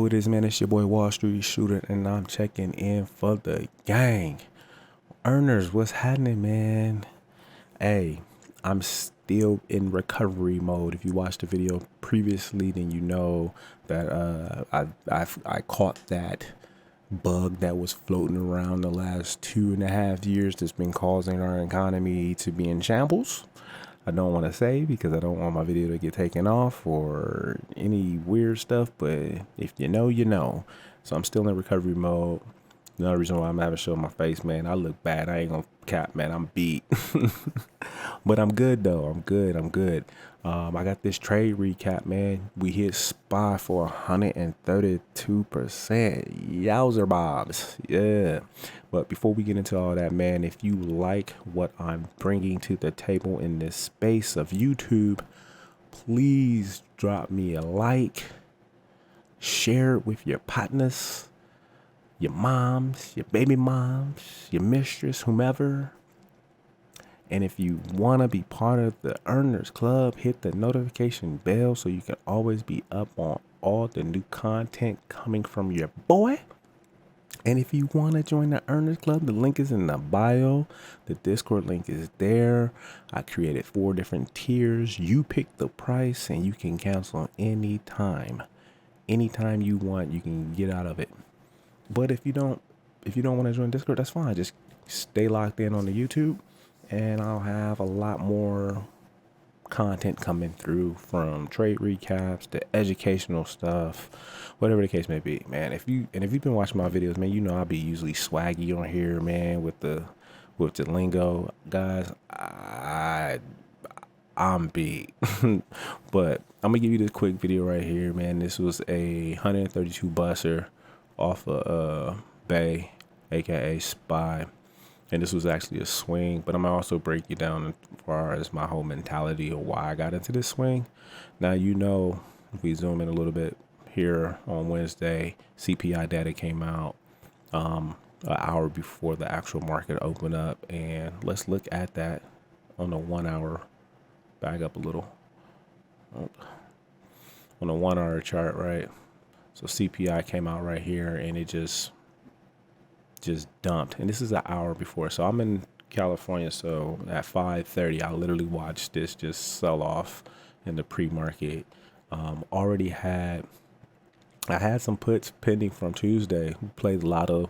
it is, man? It's your boy Wall Street Shooter, and I'm checking in for the gang. Earners, what's happening, man? Hey, I'm still in recovery mode. If you watched the video previously, then you know that I caught that bug that was floating around the last 2.5 years that's been causing our economy to be in shambles. I don't want to say because I don't want my video to get taken off or any weird stuff, but if you know, you know. So I'm still in recovery mode. Another reason why I'm having to show my face, man. I look bad. I ain't gonna cap, man. I'm beat. But I'm good though. I'm good. I got this trade recap, man. We hit SPY for 132%. Yowzer bobs. Yeah. But before we get into all that, man, if you like what I'm bringing to the table in this space of YouTube, please drop me a like, share it with your partners, your moms, your baby moms, your mistress, whomever. And if you want to be part of the Earners Club, hit the notification bell so you can always be up on all the new content coming from your boy. And if you want to join the Earners Club, the link is in the bio. The Discord link is there. I created 4 different tiers. You pick the price and you can cancel anytime. Anytime you want, you can get out of it. But if you don't want to join Discord, that's fine. Just stay locked in on the YouTube and I'll have a lot more content coming through, from trade recaps to educational stuff, whatever the case may be, man. If you've been watching my videos, man, you know I'll be usually swaggy on here, man, with the lingo, guys. I'm beat. But I'm gonna give you this quick video right here, man. This was a 132 buster off of Bay, aka SPY. And this was actually a swing, but I'm gonna also break you down as far as my whole mentality of why I got into this swing. Now, you know, if we zoom in a little bit here on Wednesday, CPI data came out an hour before the actual market opened up. And let's look at that on the 1 hour, back up a little, on the 1 hour chart, right? So CPI came out right here and it just dumped, and this is an hour before. So I'm in California, so at 5:30 I literally watched this just sell off in the pre-market. I had some puts pending from Tuesday. We played lotto,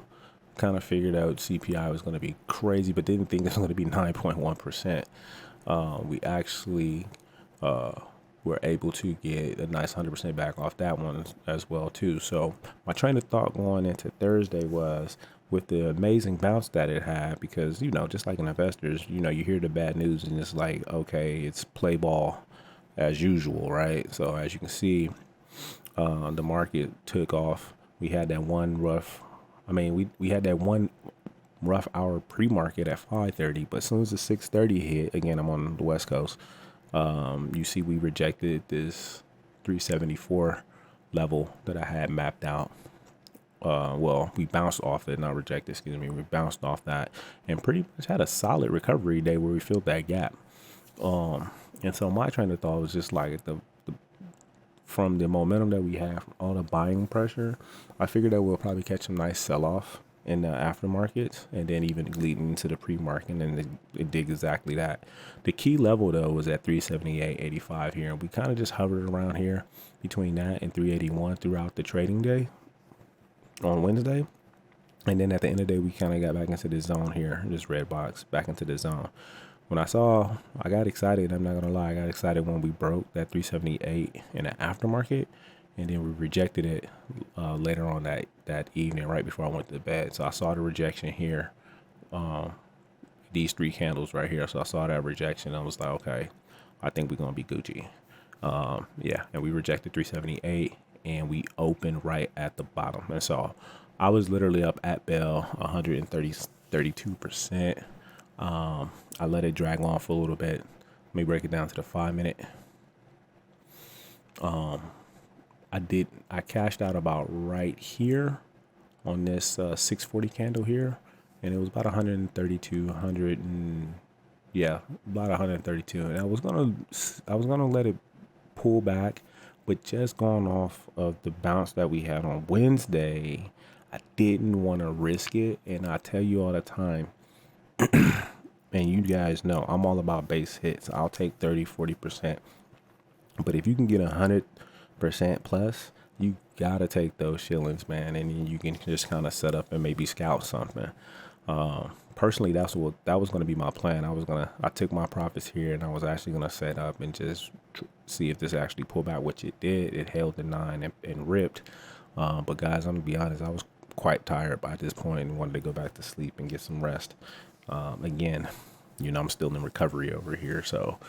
kind of figured out CPI was going to be crazy, but didn't think it was going to be 9.1%. We actually were able to get a nice 100% back off that one as well too. So my train of thought going into Thursday was, with the amazing bounce that it had, because, you know, just like in investors, you know, you hear the bad news and it's like, okay, it's play ball as usual, right? So as you can see, the market took off. We had that we had that one rough hour pre-market at 5:30, but as soon as the 6:30 hit, again, I'm on the West Coast, you see we rejected this 374 level that I had mapped out. We bounced off it, not rejected, excuse me. We bounced off that and pretty much had a solid recovery day where we filled that gap. And so my train of thought was just like from the momentum that we have, all the buying pressure, I figured that we'll probably catch some nice sell-off in the aftermarket, and then even leading into the pre-market, and it did exactly that. The key level though was at 378.85 here, and we kind of just hovered around here between that and 381 throughout the trading day on Wednesday. And then at the end of the day, we kind of got back into the zone here, this red box, back into the zone. I got excited. I'm not gonna lie, I got excited when we broke that 378 in the aftermarket, and then we rejected it later on that evening, right before I went to bed. So I saw the rejection here, these 3 candles right here. So I saw that rejection. I was like, okay, I think we're gonna be Gucci. Yeah, and we rejected 378. And we opened right at the bottom. And so I was literally up at bell 132%. I let it drag on for a little bit. Let me break it down to the 5-minute. I cashed out about right here on this 640 candle here, and it was about 132, about 132. And I was gonna let it pull back, But just going off of the bounce that we had on Wednesday, I didn't want to risk it. And I tell you all the time, and you guys know, I'm all about base hits. I'll take 30, 40%. But if you can get 100% plus, you gotta take those shillings, man, and then you can just kind of set up and maybe scout something. Personally, that was gonna be my plan. I took my profits here, and I was actually gonna set up and just see if this actually pulled back, which it did. It held the 9 and ripped. But guys, I'm gonna be honest, I was quite tired by this point and wanted to go back to sleep and get some rest. Again, I'm still in recovery over here, so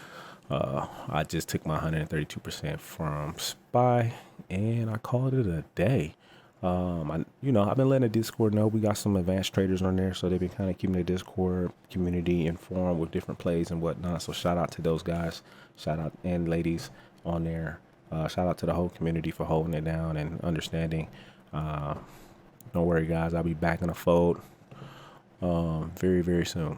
I just took my 132% from SPY and I called it a day. I've been letting the Discord know we got some advanced traders on there, so they've been kind of keeping the Discord community informed with different plays and whatnot. So shout out to those guys, shout out and ladies on there. Shout out to the whole community for holding it down and understanding. Don't worry, guys, I'll be back in the fold very, very soon.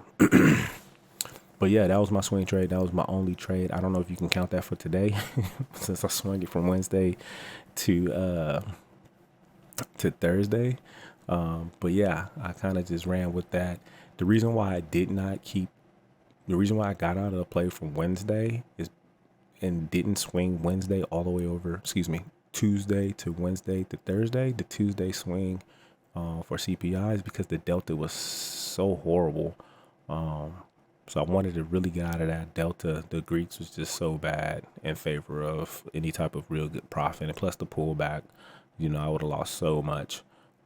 But yeah, that was my swing trade. That was my only trade. I don't know if you can count that for today, since I swung it from Wednesday to Thursday. But yeah, I kind of just ran with that. The reason why I got out of the play from Wednesday and didn't swing Wednesday all the way over, Tuesday to Wednesday to Thursday, the Tuesday swing for CPI is because the delta was so horrible. So I wanted to really get out of that delta. The Greeks was just so bad in favor of any type of real good profit. And plus the pullback, I would have lost so much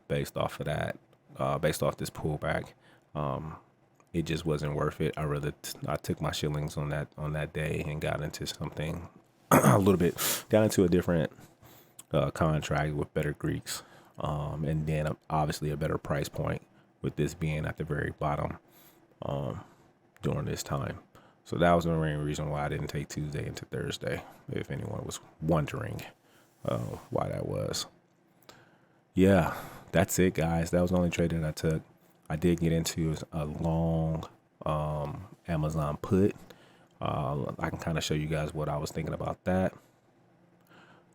based off of that, based off this pullback. It just wasn't worth it. I took my shillings on that day and got into something got into a different contract with better Greeks. And then obviously a better price point with this being at the very bottom. During this time. So that was the main reason why I didn't take Tuesday into Thursday, if anyone was wondering why that was. Yeah, that's it, guys. That was the only trade that I took. I did get into a long Amazon put. I can kind of show you guys what I was thinking about that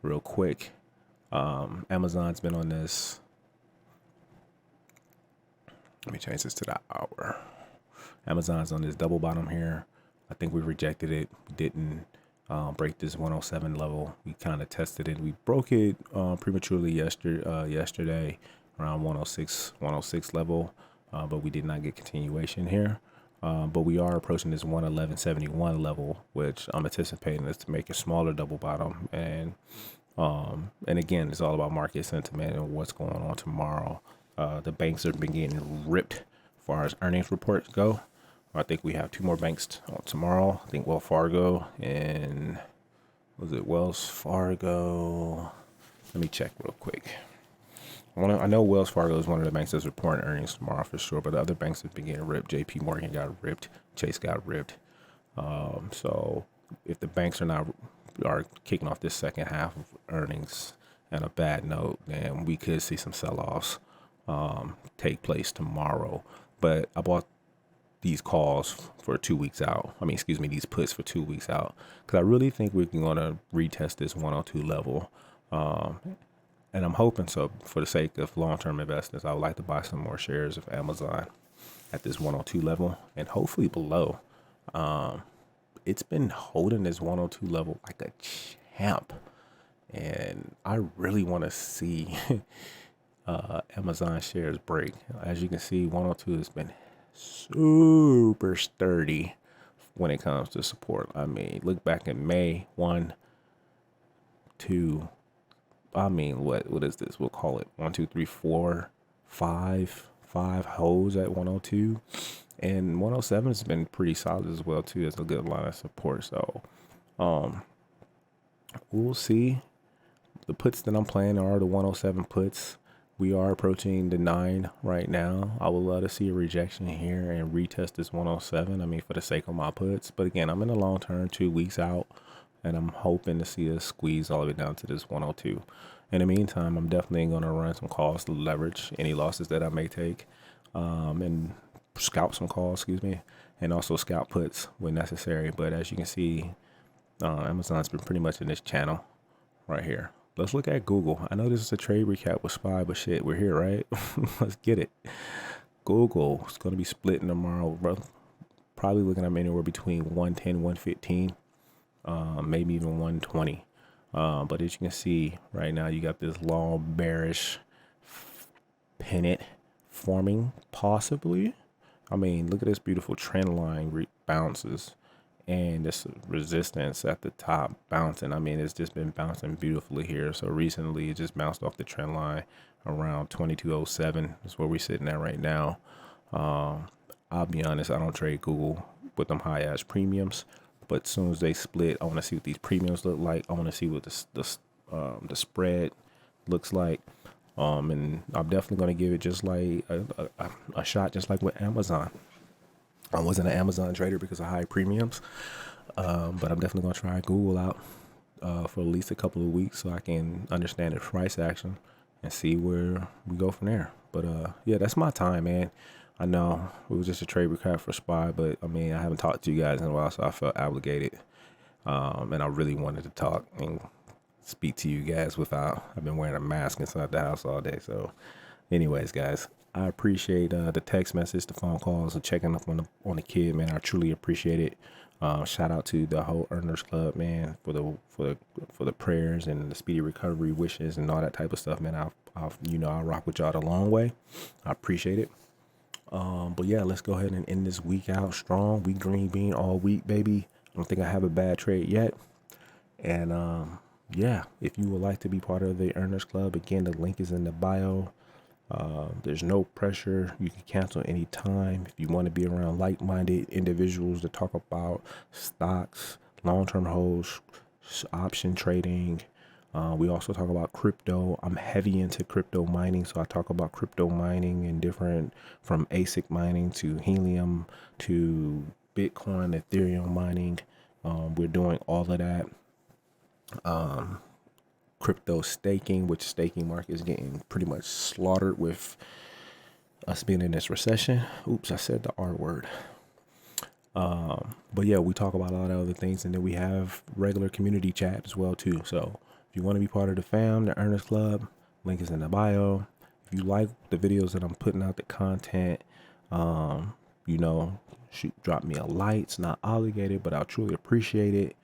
real quick. Amazon's been on this. Let me change this to the hour. Amazon's on this double bottom here. I think we rejected it. We didn't break this 107 level. We kind of tested it. We broke it prematurely yesterday around 106 level, but we did not get continuation here. But we are approaching this 111.71 level, which I'm anticipating is to make a smaller double bottom. And again, it's all about market sentiment and what's going on tomorrow. The banks have been getting ripped as far as earnings reports go. I think we have 2 more banks tomorrow. I think Wells Fargo and Wells Fargo? Let me check real quick. I know Wells Fargo is one of the banks that's reporting earnings tomorrow for sure, but the other banks have been getting ripped. JP Morgan got ripped. Chase got ripped. So if the banks are kicking off this second half of earnings on a bad note, then we could see some sell-offs take place tomorrow. But I bought these calls for 2 weeks out. These puts for 2 weeks out, because I really think we're going to retest this 102 level. And I'm hoping so. For the sake of long-term investors, I would like to buy some more shares of Amazon at this 102 level and hopefully below. It's been holding this 102 level like a champ, and I really want to see Amazon shares break. As you can see, 102 has been super sturdy when it comes to support. Look back in May, 1, 2. What is this? We'll call it 1, 2, 3, 4, 5 holes at 102, and 107 has been pretty solid as well too. It's a good line of support. So, we'll see. The puts that I'm playing are the 107 puts. We are approaching the 9 right now. I would love to see a rejection here and retest this 107. For the sake of my puts. But again, I'm in the long term, 2 weeks out, and I'm hoping to see us squeeze all the way down to this 102. In the meantime, I'm definitely going to run some calls to leverage any losses that I may take, and scalp some calls, and also scalp puts when necessary. But as you can see, Amazon's been pretty much in this channel right here. Let's look at Google. I know this is a trade recap with SPY, but shit, we're here, right? Let's get it. Google is going to be splitting tomorrow, bro. Probably looking at anywhere between 110, 115, maybe even 120. But as you can see right now, you got this long bearish pennant forming, possibly. I mean, look at this beautiful trend line bounces and this resistance at the top bouncing. I mean, it's just been bouncing beautifully here. So recently it just bounced off the trend line around 2207. That's where we're sitting at right now. I'll be honest, I don't trade Google with them high ass premiums, but as soon as they split, I want to see what these premiums look like. I want to see what the spread looks like. And I'm definitely going to give it just like a shot, just like with Amazon. I wasn't an Amazon trader because of high premiums, but I'm definitely going to try Google out for at least a couple of weeks so I can understand its price action and see where we go from there. But yeah, that's my time, man. I know it was just a trade recap for SPY, but I mean, I haven't talked to you guys in a while, so I felt obligated. And I really wanted to talk and speak to you guys without, I've been wearing a mask inside the house all day. So anyways, guys, I appreciate the text message, the phone calls, and checking up on the kid, man. I truly appreciate it. Shout out to the whole Earners Club, man, for the prayers and the speedy recovery wishes and all that type of stuff, man. I'll rock with y'all the long way. I appreciate it. But yeah, let's go ahead and end this week out strong. We green bean all week, baby. I don't think I have a bad trade yet. And yeah, if you would like to be part of the Earners Club, again, the link is in the bio. There's no pressure. You can cancel anytime. If you want to be around like-minded individuals to talk about stocks, long-term holds, option trading. We also talk about crypto. I'm heavy into crypto mining, so I talk about crypto mining and different, from ASIC mining to helium to Bitcoin, Ethereum mining. We're doing all of that. Crypto staking, which staking market is getting pretty much slaughtered with us being in this recession. Oops, I said the R word. But yeah, we talk about a lot of other things, and then we have regular community chat as well too. So if you want to be part of the fam, the Earners Club, link is in the bio. If you like the videos that I'm putting out, the content, drop me a like. It's not obligated, but I'll truly appreciate it.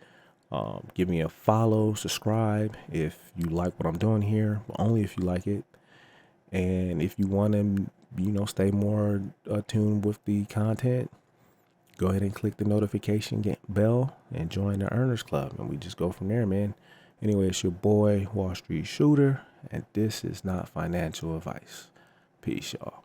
Give me a follow, subscribe if you like what I'm doing here, but only if you like it. And if you want to, stay more tuned with the content, go ahead and click the notification bell and join the Earners Club. And we just go from there, man. Anyway, it's your boy, Wall Street Shooter, and this is not financial advice. Peace, y'all.